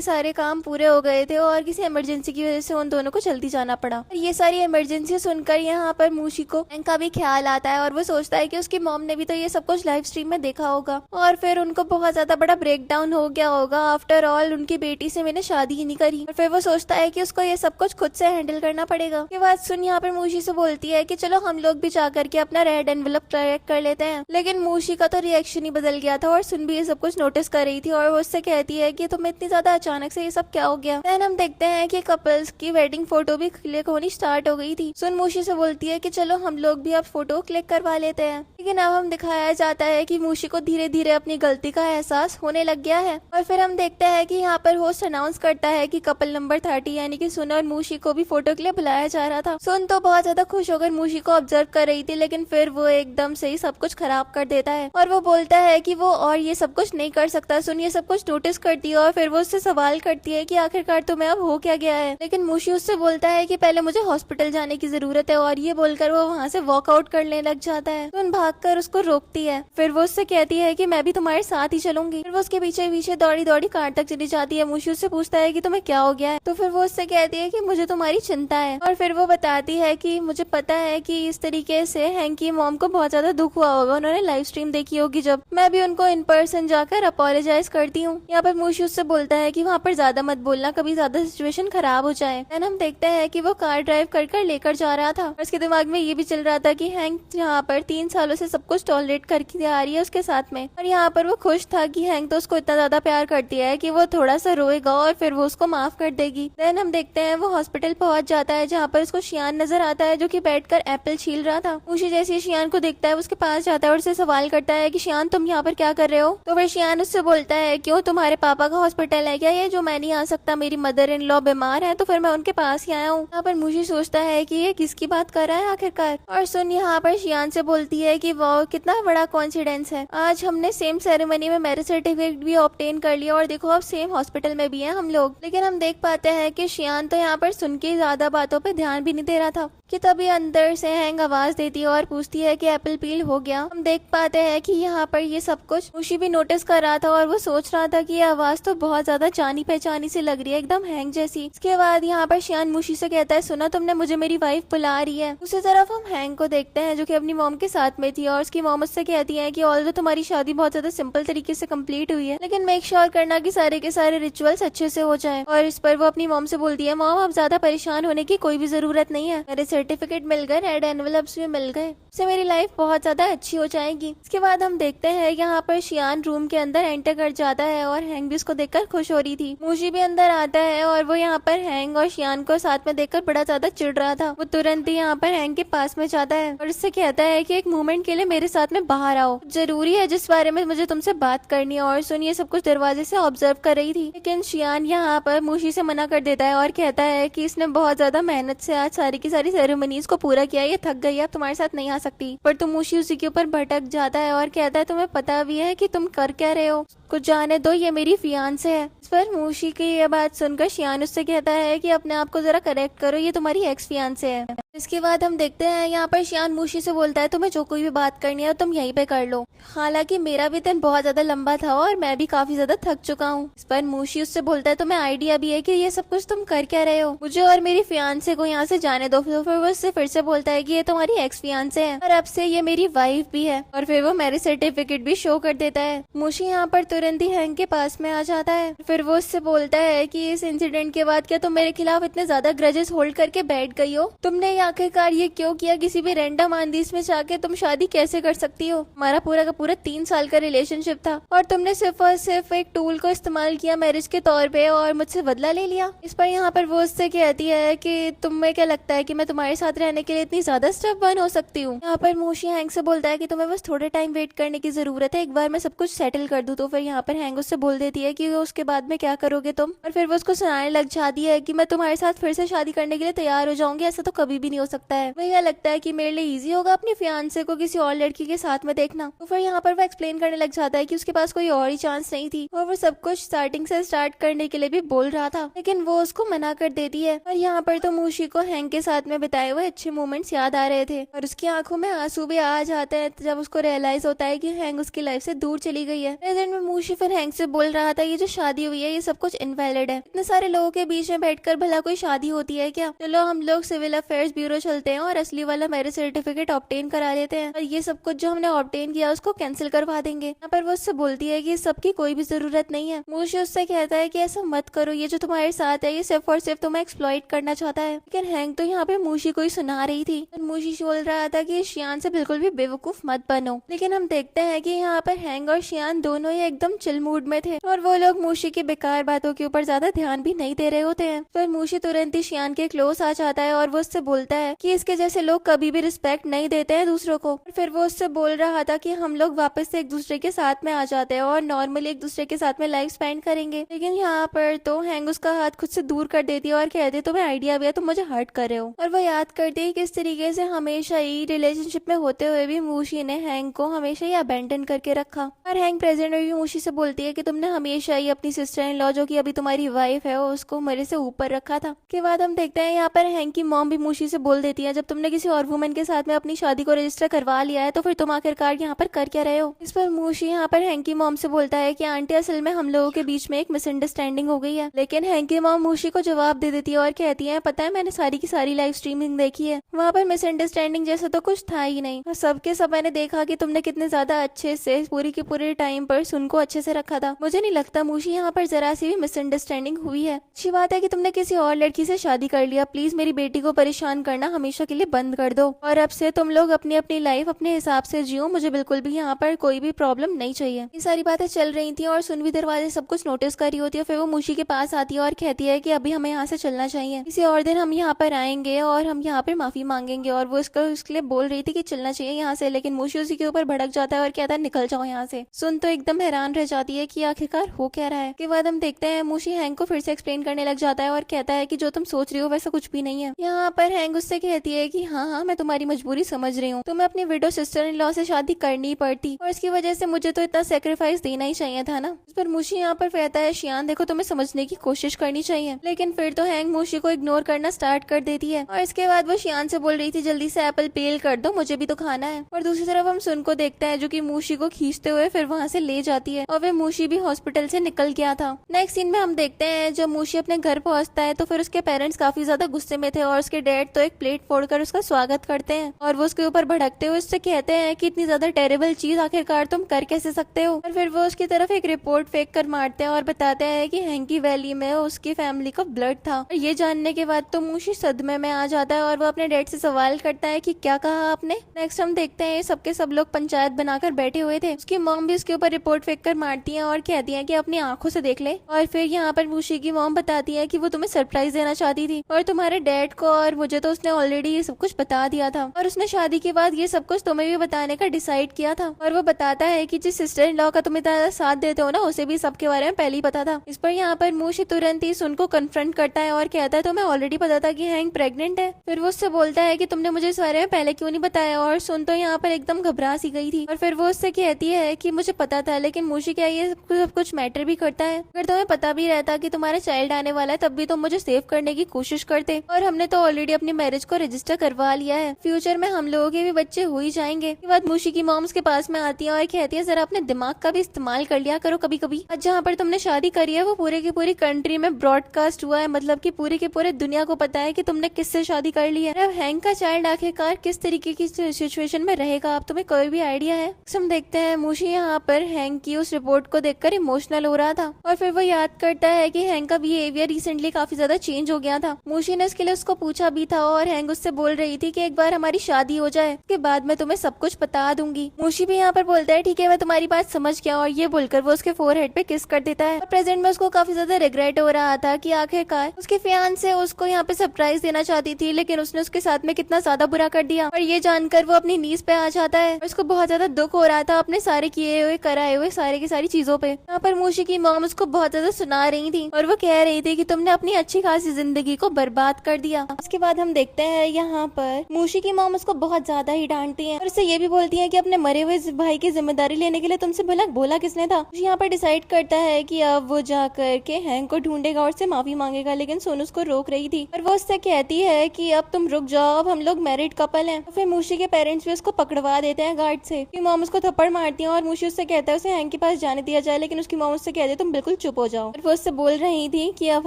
सारे काम पूरे हो गए थे और किसी इमरजेंसी की वजह से उन दोनों को जल्दी जाना पड़ा। और ये सारी इमरजेंसी सुनकर यहाँ पर मूशी को हैंक का भी ख्याल आता है और वो सोचता है कि उसकी मॉम ने भी तो ये सब कुछ लाइव स्ट्रीम में देखा होगा और फिर उनको बहुत ज्यादा बड़ा ब्रेक डाउन हो गया होगा। आफ्टर ऑल उनकी बेटी से मैंने शादी ही नहीं करी। और फिर वो सोचता है कि उसको ये सब कुछ खुद से हैंडल करना पड़ेगा। के बाद सुन यहाँ पर मूशी से बोलती है कि चलो हम लोग भी जाकर के अपना रेड एनवेलप ट्रैक कर लेते हैं, लेकिन मूशी का तो रिएक्शन ही बदल गया था और सुन भी ये सब कुछ नोटिस कर रही थी और वो उससे कहती है कि तुम्हें इतनी ज्यादा अचानक से ये सब क्या हो गया। देन हम देखते हैं कि कपल्स की वेडिंग फोटो भी क्लिक होनी स्टार्ट हो गई थी। सुन मूशी से बोलती है कि चलो हम लोग भी अब फोटो क्लिक करवा लेते हैं, लेकिन अब हम दिखाया जाता है कि मूशी को धीरे धीरे अपनी गलती का एहसास होने लग गया है। और फिर हम देखते हैं कि यहाँ पर होस्ट अनाउंस करता है कि कपल नंबर 30 यानी कि सुन और मूशी को भी फोटो के लिए बुलाया जा रहा था। सुन तो बहुत ज्यादा खुश होकर मूशी को ऑब्जर्व कर रही थी, लेकिन फिर वो एकदम से ही सब कुछ खराब कर देता है और वो बोलता है कि वो और ये सब कुछ नहीं कर सकता। सुन ये सब कुछ नोटिस करती है और फिर वो उससे सवाल करती है कि आखिरकार तुम्हें अब हो क्या गया है, लेकिन मूशी उससे बोलता है कि पहले मुझे हॉस्पिटल जाने की जरूरत है और ये बोलकर वो वहाँ से वॉकआउट करने लग जाता है। सुन भागकर उसको रोकती है, फिर वो उससे कहती है कि मैं भी तुम्हारे साथ ही चलूंगी। फिर वो उसके पीछे पीछे दौड़ी दौड़ी कार तक चली जाती है। मूशी उससे पूछता है कि तुम्हें क्या हो गया है, तो फिर वो उससे कहती है कि मुझे तुम्हारी चिंता है। और फिर वो बताती है कि मुझे पता है कि इस तरीके से हैंक की मॉम को बहुत ज्यादा दुख हुआ होगा, उन्होंने लाइव स्ट्रीम देखी होगी जब, मैं भी उनको इन पर्सन जाकर अपोलोजाइज करती हूँ। यहाँ पर मूशी उससे बोलता है कि वहाँ पर ज्यादा मत बोलना, कभी ज्यादा सिचुएशन खराब हो जाए। देन हम देखते हैं कि वो कार ड्राइव कर लेकर जा रहा था और उसके दिमाग में ये भी चल रहा था कि हैंक यहाँ पर 3 सालों से सब कुछ टॉलरेट करके आ रही है उसके साथ में, और यहाँ पर वो खुश था कि हैंक तो उसको इतना ज्यादा प्यार करती है कि वो थोड़ा सा रोएगा और फिर वो उसको माफ कर देगी। देन हम देखते हैं वो हॉस्पिटल पहुंच जाता है जहाँ पर उसको शियान नजर आता है जो कि बैठकर एप्पल छील रहा था। मूशी जैसे शियान को देखता है उसके पास जाता है और उससे सवाल सवाल करता है कि शियान तुम यहाँ पर क्या कर रहे हो। तो फिर शियान उससे बोलता है क्यों तुम्हारे पापा का हॉस्पिटल है क्या ये जो मैं नहीं आ सकता, मेरी मदर इन लॉ बीमार है तो फिर मैं उनके पास ही आया हूँ। यहाँ पर मुझे सोचता है कि ये किसकी बात कर रहा है आखिरकार। और सुन यहाँ पर शियान से बोलती है कि वाह कितना बड़ा कॉन्सिडेंस है, आज हमने सेम सेरेमनी में मैरिज सर्टिफिकेट भी ऑब्टेन कर लिया और देखो अब सेम हॉस्पिटल में भी है हम लोग। लेकिन हम देख पाते हैं कि शियान तो यहाँ पर सुन के ज्यादा बातों पे ध्यान भी नहीं दे रहा था कि तभी अंदर से हैंग आवाज देती है और पूछती है कि एप्पल पील हो गया। हम देख पाते हैं कि यहाँ पर ये सब कुछ मुशी भी नोटिस कर रहा था और वो सोच रहा था कि ये आवाज तो बहुत ज्यादा जानी पहचानी सी लग रही है, एकदम हैंग जैसी। इसके बाद यहाँ पर शियान मुशी से कहता है सुना तुमने, मुझे मेरी वाइफ बुला रही है। दूसरी तरफ हम हैंग को देखते हैं जो कि अपनी मॉम के साथ में थी और उसकी मॉम उससे कहती है कि ऑल्दो तुम्हारी शादी बहुत ज्यादा सिंपल तरीके से कंप्लीट हुई है लेकिन मेक श्योर करना कि सारे के सारे रिचुअल्स अच्छे से हो जाए। और इस पर वो अपनी मॉम से बोलती है मॉम अब ज्यादा परेशान होने की कोई भी जरूरत नहीं है, मेरे सर्टिफिकेट मिल गए, रेड एनवेलप्स भी मिल गए, इससे मेरी लाइफ बहुत ज्यादा अच्छी हो जाएगी। इसके बाद हम देखते हैं यहाँ पर शियान रूम के अंदर एंटर कर जाता है और हैंग भी उसको देखकर खुश हो रही थी। मुशी भी अंदर आता है और वो यहाँ पर हैंग और शियान को साथ में देखकर बड़ा ज्यादा चिढ़ रहा था। वो तुरंत ही यहाँ पर हैंग के पास में जाता है और उससे कहता है कि एक मोमेंट के लिए मेरे साथ में बाहर आओ, जरूरी है जिस बारे में मुझे तुमसे बात करनी है। और सुन ये सब कुछ दरवाजे से ऑब्जर्व कर रही थी लेकिन शियान यहाँ पर मुशी से मना कर देता है और कहता है कि इसने बहुत ज्यादा मेहनत से आज सारी की सारी सेरेमनीज को पूरा किया, ये थक गई है, अब तुम्हारे साथ नहीं आ सकती। पर तुम मुशी उसी के ऊपर भटक जाता है और कहता है तुम्हें पता भी है कि तुम कर क्या रहे हो, कुछ जाने दो, ये मेरी फियांसे है। इस पर मुशी की ये बात सुनकर शियान उससे कहता है कि अपने आप को जरा करेक्ट करो, ये तुम्हारी एक्स फियांसे है। इसके बाद हम देखते हैं यहाँ पर शियान मुशी से बोलता है तुम्हें जो कोई भी बात करनी है तुम यहीं पे कर लो, हालांकि मेरा भी दिन बहुत ज्यादा लंबा था और मैं भी काफी ज्यादा थक चुका हूँ। इस पर मुशी उससे बोलता है तुम्हें आइडिया भी है कि ये सब कुछ तुम कर क्या रहे हो, मुझे और मेरी फियांसे को यहाँ से जाने दो। फिर वो उससे फिर से बोलता है कि ये तुम्हारी एक्स फियांसे है और अब से ये मेरी वाइफ भी है और फिर वो मैरिज सर्टिफिकेट भी शो कर देता है। मुशी यहाँ पर तुरंत ही हैंग के पास में आ जाता है। फिर वो उससे बोलता है कि इस इंसिडेंट के बाद क्या तुम मेरे खिलाफ इतने ज्यादा ग्रजेस होल्ड करके बैठ गई हो, तुमने आखिरकार ये क्यों किया, किसी भी रैंडम आंदीस में जाके तुम शादी कैसे कर सकती हो, हमारा पूरा का पूरा 3 साल का रिलेशनशिप था और तुमने सिर्फ और सिर्फ एक टूल को इस्तेमाल किया मैरिज के तौर पे और मुझसे बदला ले लिया। इस पर यहाँ पर वो उससे कहती है कि तुम्हें क्या लगता है कि मैं तुम्हारे साथ रहने के लिए इतनी ज्यादा स्टेबल हो सकती हूँ। यहाँ पर मुशी हैंग से बोलता है कि तुम्हें बस थोड़े टाइम वेट करने की जरूरत है, एक बार मैं सब कुछ सेटल कर दूं। तो फिर यहाँ पर हैंग उससे बोल देती है कि उसके बाद में क्या करोगे तुम, और फिर वो उसको सुनाने लग जाती है कि मैं तुम्हारे साथ फिर से शादी करने के लिए तैयार हो जाऊंगी, ऐसा तो कभी भी नहीं हो सकता है। मुझे लगता है कि मेरे लिए इजी होगा अपनी फियांसे को किसी और लड़की के साथ में देखना। तो फिर यहाँ पर वो एक्सप्लेन करने लग जाता है कि उसके पास कोई और ही चांस नहीं थी और वो सब कुछ स्टार्टिंग से स्टार्ट करने के लिए भी बोल रहा था लेकिन वो उसको मना कर देती है। और यहाँ पर तो मुशी को हैंग के साथ में बिताए हुए अच्छे मोमेंट्स याद आ रहे थे और उसकी आंखों में आंसू भी आ जाते हैं जब उसको रियलाइज होता है कि हैंग उसकी लाइफ से दूर चली गई है। प्रेजेंट में मुशी फिर हैंग से बोल रहा था ये जो शादी हुई है ये सब कुछ इनवैलिड है, इतने सारे लोगों के बीच में बैठकर भला कोई शादी होती है क्या, चलो हम लोग सिविल अफेयर्स ब्यूरो चलते हैं और असली वाला मैरिज सर्टिफिकेट ऑब्टेन करा लेते हैं और ये सब कुछ जो हमने ऑब्टेन किया उसको कैंसिल करवा देंगे। यहाँ पर वो उससे बोलती है कि इस सब की कोई भी जरूरत नहीं है। मुशी उससे कहता है कि ऐसा मत करो, ये जो तुम्हारे साथ है ये सिर्फ और सिर्फ तुम्हें एक्सप्लॉइट करना चाहता है। लेकिन हैंग तो यहाँ पे मुशी को ही सुना रही थी। मुशी बोल रहा था कि शियान से बिल्कुल भी बेवकूफ मत बनो। लेकिन हम देखते हैं कि यहाँ पर हैंग और शियान दोनों ही एकदम चिल मूड में थे और वो लोग मुशी की बेकार बातों के ऊपर ज्यादा ध्यान भी नहीं दे रहे होते हैं। फिर मुशी तुरंत ही शियान के क्लोज आ जाता है और वो उससे बोलता है कि इसके जैसे लोग कभी भी रिस्पेक्ट नहीं देते हैं दूसरों को। फिर वो उससे बोल रहा था कि हम लोग वापस से एक दूसरे के साथ में आ जाते हैं और नॉर्मली एक दूसरे के साथ में लाइफ स्पेंड करेंगे। लेकिन यहाँ पर तो हैंग उसका हाथ खुद से दूर कर देती है और कहती है तुम्हें आइडिया भी है, तुम मुझे हर्ट कर रहे हो। और वो याद करती है किस तरीके से हमेशा ही रिलेशनशिप में होते हुए भी मुशी ने हैंग को हमेशा ही अबैंडन करके रखा। और हैंग प्रेजेंट में भी मुशी से बोलती है कि तुमने हमेशा ही अपनी सिस्टर इन लॉ जो कि अभी तुम्हारी वाइफ है उसको मेरे से ऊपर रखा था। के बाद हम देखते हैं यहाँ पर हैंग की मॉम भी मुशी से बोल देती है जब तुमने किसी और वुमन के साथ में अपनी शादी को रजिस्टर करवा लिया है तो फिर तुम आखिरकार यहाँ पर कर क्या रहे हो। इस पर मुशी यहाँ पर हैंग की मॉम से बोलता है कि आंटी असल में हम लोगों के बीच में एक मिसअंडरस्टैंडिंग हो गई है। लेकिन हैंग की मॉम मुशी को जवाब दे देती है और कहती है पता है मैंने सारी की सारी लाइव स्ट्रीमिंग देखी है, वहाँ पर मिसअंडरस्टैंडिंग जैसा तो कुछ था ही नहीं। सबके सब मैंने देखा कि तुमने कितने ज्यादा अच्छे से पूरी के पूरे टाइम पर सुन को अच्छे से रखा था। मुझे नहीं लगता मुशी यहाँ पर जरा सी भी मिसअंडरस्टैंडिंग हुई है। अच्छी बात है कि तुमने किसी और लड़की से शादी कर लिया, प्लीज मेरी बेटी को परेशान करना हमेशा के लिए बंद कर दो और अब से तुम लोग अपनी अपनी लाइफ अपने हिसाब से जियो, मुझे बिल्कुल भी यहाँ पर कोई भी प्रॉब्लम नहीं चाहिए। ये सारी बातें चल रही थी और सुनवी दरवाजे सब कुछ नोटिस कर रही होती है। फिर वो मूशी के पास आती है और कहती है कि अभी हमें यहाँ से चलना चाहिए, किसी और दिन हम यहाँ पर आएंगे और हम यहाँ पर माफी मांगेंगे। और वो इसके लिए बोल रही थी कि चलना चाहिए यहाँ से, लेकिन मूशी उसी के ऊपर भड़क जाता है और कहता है निकल जाओ यहाँ से। सुन तो एकदम हैरान रह जाती है कि आखिरकार हो क्या रहा है। के बाद हम देखते हैं मूशी हैंक को फिर से एक्सप्लेन करने लग जाता है और कहता है कि जो तुम सोच रही हो वैसा कुछ भी नहीं है। यहाँ पर हैंक उससे कहती है कि हाँ मैं तुम्हारी मजबूरी समझ रही हूँ, तुम्हें अपनी विडो सिस्टर इन लॉ से शादी करनी पड़ती और इसकी वजह से मुझे तो इतना सेक्रीफाइस देना ही चाहिए था ना। इस पर मूशी यहाँ पर कहता है शियान देखो तुम्हें समझने की कोशिश करनी चाहिए, लेकिन फिर तो हैंक मूशी को इग्नोर करना स्टार्ट कर देती है। और इसके बाद वो शियान से बोल रही थी जल्दी से एप्पल पील कर दो, मुझे भी तो खाना है। और दूसरी तरफ हम सुन को देखते हैं जो कि मूशी को खींचते हुए फिर वहाँ से ले जाती है और वे मूशी भी हॉस्पिटल से निकल गया था। नेक्स्ट सीन में हम देखते हैं जब मूशी अपने घर पहुंचता है तो फिर उसके पेरेंट्स काफी ज्यादा गुस्से में थे और उसके डैड तो एक प्लेट फोड़कर उसका स्वागत करते हैं और वो उसके ऊपर भड़कते हुए उससे कहते हैं कि इतनी ज्यादा टेरेबल चीज आखिरकार तुम कर कैसे सकते हो। और फिर वो उसकी तरफ एक रिपोर्ट फेंक कर मारते हैं और बताते हैं कि हैंकी वैली में उसकी फैमिली का ब्लड था। और ये जानने के बाद तो मूशी सदमे में आ जाता है और वो अपने डैड से सवाल करता है कि क्या कहा आपने। नेक्स्ट हम देखते हैं सबके सब लोग पंचायत बनाकर बैठे हुए थे, उसकी मॉम भी उसके ऊपर रिपोर्ट फेंक कर मारती है और कहती है कि अपनी आंखों से देख ले। और फिर यहाँ पर मूशी की मॉम बताती है कि वो तुम्हें सरप्राइज देना चाहती थी और तुम्हारे डैड को और मुझे तो उसने ऑलरेडी ये सब कुछ बता दिया था और उसने शादी के बाद ये सब कुछ तुम्हें भी बताने का डिसाइड किया था। और वो बताता है कि जिस सिस्टर इन लॉ का तुम इतना साथ देते हो ना उसे भी सबके बारे में पहले ही पता था। इस पर यहाँ पर मूशी तुरंत ही सुन को कन्फ्रंट करता है और कहता है तुम्हें ऑलरेडी पता था कि हैंक प्रेग्नेंट है। फिर वो उससे बोलता है कि तुमने मुझे इस बारे में पहले क्यों नहीं बताया। और सुन तो यहाँ पर एकदम घबरा सी गई थी और फिर वो उससे कहती है कि मुझे पता था, लेकिन मूशी क्या ये सब कुछ मैटर भी करता है। अगर तुम्हें पता भी रहता कि तुम्हारा चाइल्ड आने वाला है तब भी तुम मुझे सेव करने की कोशिश करते और हमने तो ऑलरेडी अपनी मैरिज को रजिस्टर करवा लिया है, फ्यूचर में हम लोगों के भी बच्चे हो ही जाएंगे। इसके बाद मूशी की मॉम्स के पास में आती है और कहती है जरा अपने दिमाग का भी इस्तेमाल कर लिया करो कभी कभी। आज जहाँ पर तुमने शादी करी है वो पूरे की पूरी कंट्री में ब्रॉडकास्ट हुआ है, मतलब कि पूरे के पूरे दुनिया को पता है कि तुमने किससे शादी कर ली है। अब हैंक का चाइल्ड आखिरकार किस तरीके की सिचुएशन में रहेगा अब तुम्हें कोई भी आइडिया है। हम देखते हैं मूशी यहाँ पर हैंक की उस रिपोर्ट को देखकर इमोशनल हो रहा था और फिर वो याद करता है कि हैंक का बिहेवियर रिसेंटली काफी ज्यादा चेंज हो गया था। मूशी ने उसके लिए उसको पूछा भी था और हैंक उससे बोल रही थी कि एक बार हमारी शादी हो जाए उसके बाद मैं तुम्हें सब कुछ बता दूंगी। मूशी भी यहाँ पर बोलता है ठीक है मैं तुम्हारी बात समझ गया और ये बोलकर वो उसके फोरहेड पे किस कर देता है। और प्रेजेंट में उसको काफी ज्यादा रिग्रेट हो रहा था कि आखिरकार उसके फियांसे उसको यहाँ पे सरप्राइज देना चाहती थी लेकिन उसने उसके साथ में कितना ज्यादा बुरा कर दिया। और ये जानकर वो अपनी नीज पे आ जाता है और उसको बहुत ज्यादा दुख हो रहा था अपने सारे किए हुए कराए हुए सारे की सारी चीजों पे। यहाँ पर मूशी की मॉम उसको बहुत ज्यादा सुना रही थी और वो कह रही थी कि तुमने अपनी अच्छी खासी जिंदगी को बर्बाद कर दिया। उसके बाद हम देखते हैं यहाँ पर मूशी की मॉम उसको बहुत ज्यादा ही डांटती है और उससे ये भी बोलती है कि अपने मरे हुए भाई की जिम्मेदारी लेने के लिए तुमसे बोला किसने था। यहाँ पर डिसाइड करता है कि अब वो जाकर के हैंक को ढूंढेगा और से माफी मांगेगा, लेकिन सोनू उसको रोक रही थी और वो उससे कहती है कि अब तुम रुक जाओ, अब हम लोग मैरिड कपल हैं। तो फिर मूशी के पेरेंट्स भी उसको पकड़वा देते हैं गार्ड से। फिर मॉम उसको थप्पड़ मारती है और मूशी उससे कहता है उसे हैंक के पास जाने दिया जाए, लेकिन उसकी मॉम उससे कहती है तुम बिल्कुल चुप हो जाओ। और वो उससे बोल रही थी कि अब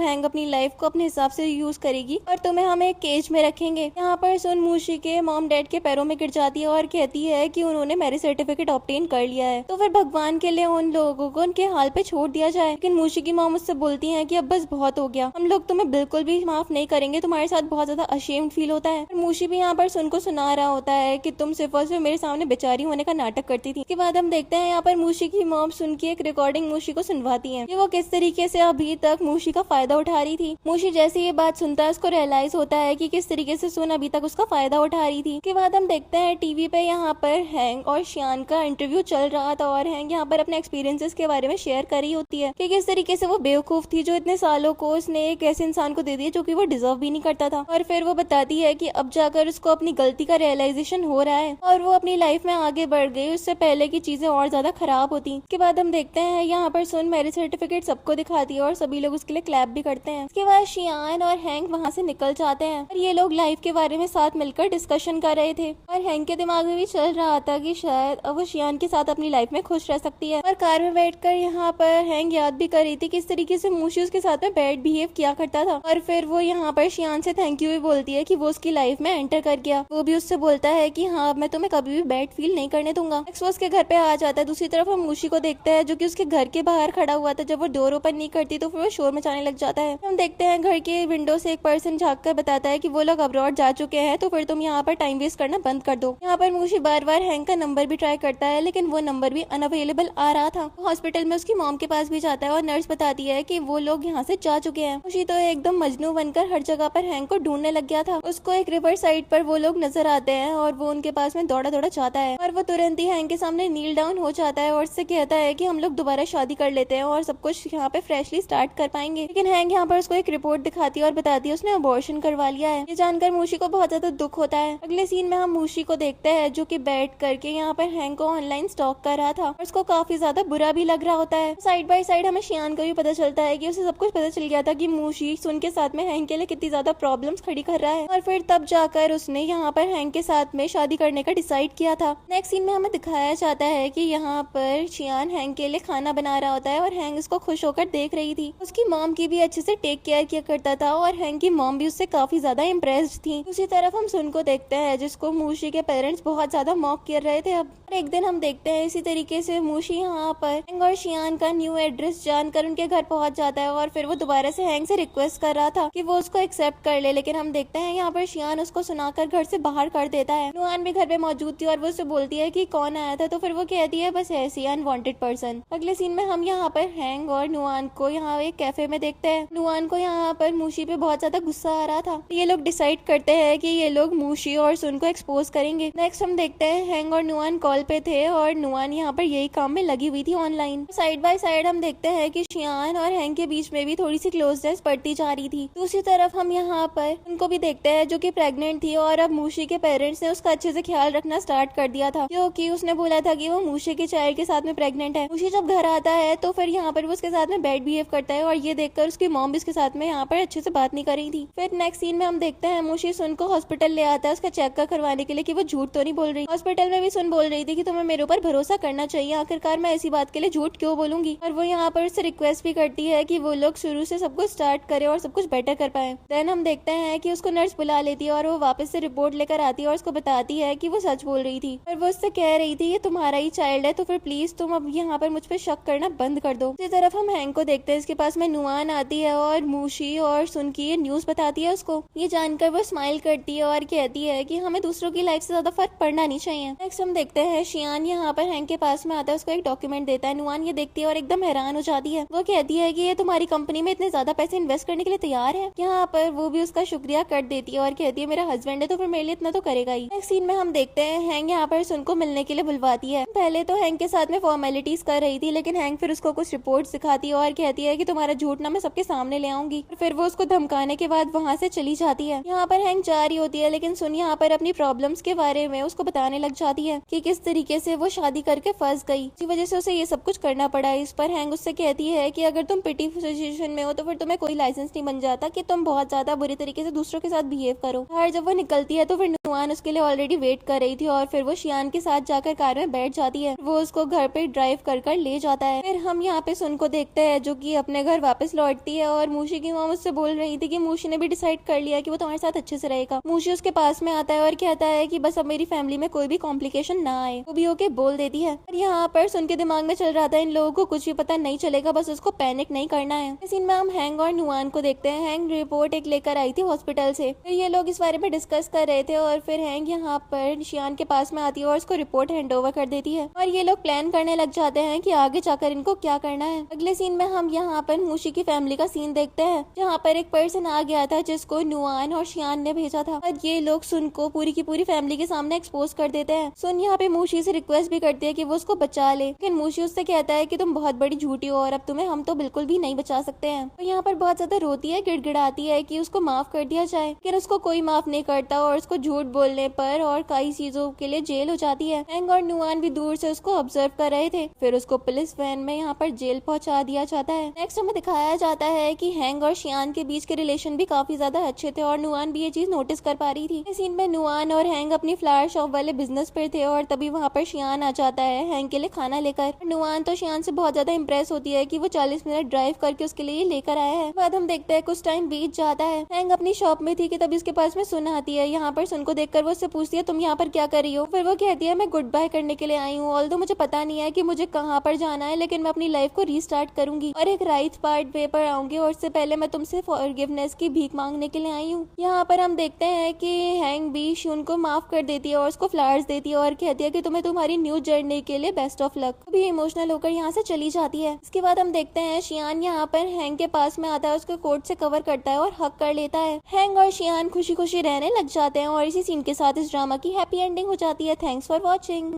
हैंक अपनी लाइफ को अपने हिसाब से यूज करेगी और तुम्हें हम एक केज में रखेंगे। यहाँ पर सुन मूशी के मॉम डैड के पैरों में गिर जाती है और कहती है कि उन्होंने मैरिज सर्टिफिकेट ऑब्टेन कर लिया है तो फिर भगवान के लिए उन लोगों को उनके हाल पे छोड़ दिया जाए। लेकिन मूशी की मॉम उससे बोलती है कि अब बस बहुत हो गया, हम लोग तुम्हें बिल्कुल भी माफ नहीं करेंगे, तुम्हारे साथ बहुत ज्यादा अशेम्ड फील होता है। मूशी भी यहाँ पर सुन को सुना रहा होता है कि तुम सिर्फ और सिर्फ मेरे सामने बेचारी होने का नाटक करती थी। इसके बाद हम देखते हैं यहाँ पर मूशी की मॉम सुन की एक रिकॉर्डिंग मूशी को सुनवाती है कि वो किस तरीके से अभी तक मूशी का फायदा उठा रही थी। मूशी जैसे ये बात सुनता है उसको रियलाइज होता है कि किस तरीके से सुन अभी तक उसका फायदा उठा रही थी। के बाद हम देखते हैं टीवी पे यहाँ पर हैंक और शियान का इंटरव्यू चल रहा था और हैंक यहाँ पर अपने एक्सपीरियंसेस के बारे में शेयर कर रही होती है कि किस तरीके से वो बेवकूफ थी जो इतने सालों को उसने एक ऐसे इंसान को दे दिया जो कि वो डिजर्व भी नहीं करता था। और फिर वो बताती है कि अब जाकर उसको अपनी गलती का रियलाइजेशन हो रहा है और वो अपनी लाइफ में आगे बढ़ गई, उससे पहले की चीजें और ज्यादा खराब होती। इसके बाद हम देखते हैं यहाँ पर सुन मैरिज सर्टिफिकेट सबको दिखाती है और सभी लोग उसके लिए क्लैप भी करते हैं। इसके बाद शियान और हैंक वहाँ से निकल जाते हैं और ये लोग लाइफ के बारे में साथ मिलकर डिस्कशन कर रहे थे और हैंक के दिमाग में भी चल रहा था कि शायद अब वो शियान के साथ अपनी लाइफ में खुश रह सकती है। और कार में बैठकर यहाँ पर हैंक याद भी कर रही थी किस तरीके से मूशी उसके साथ में बैड बिहेव किया करता था। और फिर वो यहाँ पर शियान से थैंक यू भी बोलती है कि वो उसकी लाइफ में एंटर कर गया। वो भी उससे बोलता है कि हाँ मैं तुम्हें कभी भी बैड फील नहीं करने दूंगा। वो उसके घर पे आ जाता है। दूसरी तरफ हम मूशी को देखते हैं जो कि उसके घर के बाहर खड़ा हुआ था। जब वो डोर ओपन नहीं करती तो फिर वो शोर मचाने लग जाता है। हम देखते हैं घर के विंडो से एक पर्सन झाँक कर बताता है कि वो लोग अब्रॉड जा चुके हैं तो फिर तुम यहाँ पर टाइम वेस्ट करना बंद कर दो। यहाँ पर मूशी बार बार हैंक का नंबर भी ट्राई करता है लेकिन वो नंबर भी अनअवेलेबल आ रहा था। हॉस्पिटल में उसकी मॉम के पास भी जाता है और नर्स बताती है कि वो लोग यहाँ से जा चुके हैं। मूशी तो एकदम मजनू बनकर हर जगह पर हैंक को ढूंढने लग गया था। उसको एक रिवर साइड पर वो लोग नजर आते हैं और वो उनके पास में दौड़ा दौड़ा जाता है और वो तुरंत ही हैंक के सामने नील डाउन हो जाता है और उससे कहता है कि हम लोग दोबारा शादी कर लेते हैं और सब कुछ यहाँ पे फ्रेशली स्टार्ट कर पाएंगे। लेकिन हैंक यहाँ पर उसको एक रिपोर्ट दिखाती है और बताती है उसने अबॉर्शन करवा लिया है। ये जानकर मूशी को बहुत ज्यादा दुख होता है। अगले सीन में हम मूशी को देखते हैं जो कि बैठ करके यहाँ पर हैंक को ऑनलाइन स्टॉक कर रहा था और उसको काफी ज्यादा बुरा भी लग रहा होता है। साइड बाय साइड हमें शियान का भी पता चलता है कि उसे सब कुछ पता चल गया था कि मूशी सुन के साथ में हैंक के लिए कितनी ज्यादा प्रॉब्लम्स खड़ी कर रहा है और फिर तब जाकर उसने यहाँ पर हैंक के साथ में शादी करने का डिसाइड किया था। नेक्स्ट सीन में हमें दिखाया जाता है कि यहाँ पर शियान हैंक के लिए खाना बना रहा होता है और हैंक उसको खुश होकर देख रही थी। उसकी मॉम की भी अच्छे से टेक केयर किया करता था और हैंक की मॉम भी उससे काफी ज्यादा इम्प्रेस्ड थी। दूसरी तरफ हम सुन को देखते हैं जिसको मूशी के पेरेंट्स बहुत ज्यादा मॉक कर रहे थे। अब एक दिन हम देखते हैं इसी तरीके से मूशी यहाँ पर हैंक और शियान का न्यू एड्रेस जानकर उनके घर पहुंच जाता है और फिर वो दोबारा से हैंक से रिक्वेस्ट कर रहा था कि वो उसको एक्सेप्ट कर ले। लेकिन हम देखते हैं यहाँ पर शियान उसको सुनाकर घर से बाहर कर देता है। नुआन भी घर पे मौजूद थी और वो उससे बोलती है कि कौन आया था तो फिर वो कहती है बस ऐसी अनवांटेड पर्सन। अगले सीन में हम यहाँ पर हैंक और नुआन को यहाँ एक कैफे में देखते हैं। नुआन को यहाँ पर मूशी पे बहुत ज्यादा गुस्सा आ रहा था। ये लोग डिसाइड करते हैं कि ये लोग मूशी और सुन को एक्सपोज करेंगे। नेक्स्ट हम देखते हैं हैंक और नुआन कॉल पे थे और नुआन यहाँ पर यही काम में लगी हुई थी ऑनलाइन। साइड बाय साइड हम देखते हैं कि शियान और हैंक के बीच में भी थोड़ी सी क्लोजनेस बढ़ती जा रही थी। दूसरी तरफ हम यहाँ पर उनको भी देखते हैं जो कि प्रेग्नेंट थी और अब मूशी के पेरेंट्स ने उसका अच्छे से ख्याल रखना स्टार्ट कर दिया था क्योंकि उसने बोला था कि वो मूशी के चाइल्ड के साथ में प्रेग्नेंट है। मूशी जब घर आता है तो फिर यहाँ पर वो उसके साथ में बैड बिहेव करता है और ये देखकर उसकी मॉम भी उसके साथ में यहाँ पर अच्छे से बात नहीं कर रही थी। फिर नेक्स्ट सीन में हम देखते हैं मूशी सुन को हॉस्पिटल ले आता है उसका चेकअप करवाने के लिए कि वो झूठ तो नहीं बोल रही। हॉस्पिटल में भी सुन बोल रही थी कि तुम्हें मेरे ऊपर भरोसा करना चाहिए, आखिरकार मैं ऐसी बात के लिए झूठ क्यों बोलूंगी। और वो यहाँ पर उससे रिक्वेस्ट भी करती है कि वो लोग शुरू से सब कुछ स्टार्ट करे और सब कुछ बेटर कर पाए। देन हम देखते हैं कि उसको नर्स बुला लेती है और वो वापस से रिपोर्ट लेकर आती है और उसको बताती है कि वो सच बोल रही थी और वो उससे कह रही थी ये तुम्हारा ही चाइल्ड है तो फिर प्लीज तुम अब यहाँ पर मुझ पर शक करना बंद कर दो। इसी तरफ हम हैंक को देखते हैं। इसके पास में नुआन आती है और मूशी और सुन की ये न्यूज बताती है उसको। ये जानकर वो स्माइल करती है और कहती है कि हमें दूसरों की लाइफ से ज्यादा फर्क पड़ना नहीं चाहिए। नेक्स्ट हम देखते हैं शियान यहाँ पर हैंक के पास में आता है, उसको एक डॉक्यूमेंट देता है। नुआन ये देखती है और एकदम हैरान हो जाती है। वो कहती है कि ये तुम्हारी कंपनी में इतने ज्यादा पैसे इन्वेस्ट करने के लिए तैयार है। यहाँ पर वो भी उसका शुक्रिया कर देती है और कहती है मेरा हस्बैंड है तो फिर मेरे लिए इतना तो करेगा ही। नेक्स्ट सीन में हम देखते हैं हैंक यहाँ पर सुन को मिलने के लिए बुलवाती है। पहले तो हैंक के साथ में फॉर्मेलिटीज कर रही थी लेकिन हैंक फिर उसको कुछ रिपोर्ट दिखाती है और कहती है कि तुम्हारा झूठ ना मैं सबके सामने ले आऊंगी। फिर वो उसको धमकाने के बाद वहाँ से चली जाती है। यहाँ पर हैंक जा रही होती है लेकिन सुन यहाँ पर अपनी प्रॉब्लम्स के बारे में उसको बताने लग जाती है कि किस तरीके से वो शादी करके फंस गई, इसी वजह से उसे ये सब कुछ करना पड़ा। इस पर हैंक उससे कहती है कि अगर तुम पिटी सिचुएशन में हो तो फिर तुम्हें कोई लाइसेंस नहीं बन जाता कि तुम बहुत ज्यादा बुरी तरीके से दूसरों के साथ बिहेव करो। और जब वो निकलती है तो फिर नुआन उसके लिए ऑलरेडी वेट कर रही थी और फिर वो शियान के साथ जाकर कार में बैठ जाती है। वो उसको घर पे ड्राइव कर ले जाता है। फिर हम यहाँ पे सुन को देखते हैं जो कि अपने घर वापस लौटती है और मूशी की मॉम उससे बोल रही थी कि मूशी ने भी डिसाइड कर लिया कि वो तुम्हारे साथ अच्छे से रहेगा। मूशी उसके पास में आता है और कहता है कि बस अब मेरी फैमिली में कोई भी कॉम्प्लिकेशन ना आए। वो भी ओके बोल देती है। और यहाँ पर सुन के दिमाग में चल रहा था इन लोगों को कुछ भी पता नहीं चलेगा, बस उसको पैनिक नहीं करना है। इस सीन में हम हैंक और नुआन को देखते हैं। हैंक रिपोर्ट एक लेकर आई थी हॉस्पिटल से। फिर ये लोग इस बारे में डिस्कस कर रहे थे और फिर हैंक यहाँ पर शियान के पास में आती है और उसको रिपोर्ट हैंड ओवर कर देती है और ये लोग प्लान करने लग जाते हैं कि आगे जाकर इनको क्या करना है। अगले सीन में हम यहाँ पर मूशी की फैमिली का सीन देखते हैं जहाँ पर एक पर्सन आ गया था जिसको नुआन और शियान ने भेजा था और ये लोग सुन को पूरी की पूरी फैमिली के सामने एक्सपोज कर देते हैं। सुन यहाँ पे मूशी से रिक्वेस्ट भी करती है कि वो उसको बचा ले, लेकिन मूशी उससे कहता है कि तुम बहुत बड़ी झूठी हो और अब तुम्हें हम तो बिल्कुल भी नहीं बचा सकते हैं। तो यहाँ पर बहुत ज्यादा रोती है, गिड़गिड़ाती है कि उसको माफ कर दिया जाए, लेकिन उसको कोई माफ नहीं करता और उसको झूठ बोलने पर और कई चीजों के लिए जेल हो जाती है। हैंक और नुआन भी दूर से उसको ऑब्जर्व कर रहे थे। फिर उसको पुलिस वैन में यहाँ पर जेल पहुंचा दिया जाता है। नेक्स्ट हमें दिखाया जाता है कि हैंक और शियान के बीच के रिलेशन भी काफी ज्यादा अच्छे थे और नुआन भी ये चीज नोटिस कर पा रही थी। इस सीन में नुआन और हैंक अपनी फ्लावर शॉप वाले बिजनेस पर थे और तभी वहाँ पर शियान आ जाता है हैंक के लिए खाना लेकर। नुआन तो शियान से बहुत ज्यादा इंप्रेस होती है कि वो 40 मिनट ड्राइव करके उसके लिए लेकर आया है। बाद हम देखते हैं कुछ टाइम बीत जाता है। हैंक अपनी शॉप में थी कि तभी उसके पास में सुन आती है। यहाँ पर सुन को देखकर वो उससे पूछती है तुम यहाँ पर क्या कर रही हो। फिर वो कहती है मैं गुड बाय करने के लिए आई हूँ, ऑल्दो मुझे पता नहीं है कि मुझे कहाँ पर जाना है, लेकिन मैं अपनी लाइफ को रीस्टार्ट करूंगी और एक राइट पार्ट वे पर आऊंगी और इससे पहले मैं तुमसे फॉरगिवनेस की भीख मांगने के लिए आई हूँ। यहाँ पर हम देखते हैं कि हैंग भी शियुन को माफ कर देती है और उसको फ्लावर्स देती है और कहती है कि तुम्हें तुम्हारी न्यू जर्नी के लिए बेस्ट ऑफ लक। भी इमोशनल होकर यहाँ से चली जाती है। इसके बाद हम देखते हैं शियान यहाँ पर हैंग के पास में आता है, उसको कोट से कवर करता है और हक कर लेता है। हैंग और शियान खुशी खुशी रहने लग जाते हैं और इसी सीन के साथ इस ड्रामा की हैप्पी एंडिंग हो जाती है। Thanks for watching.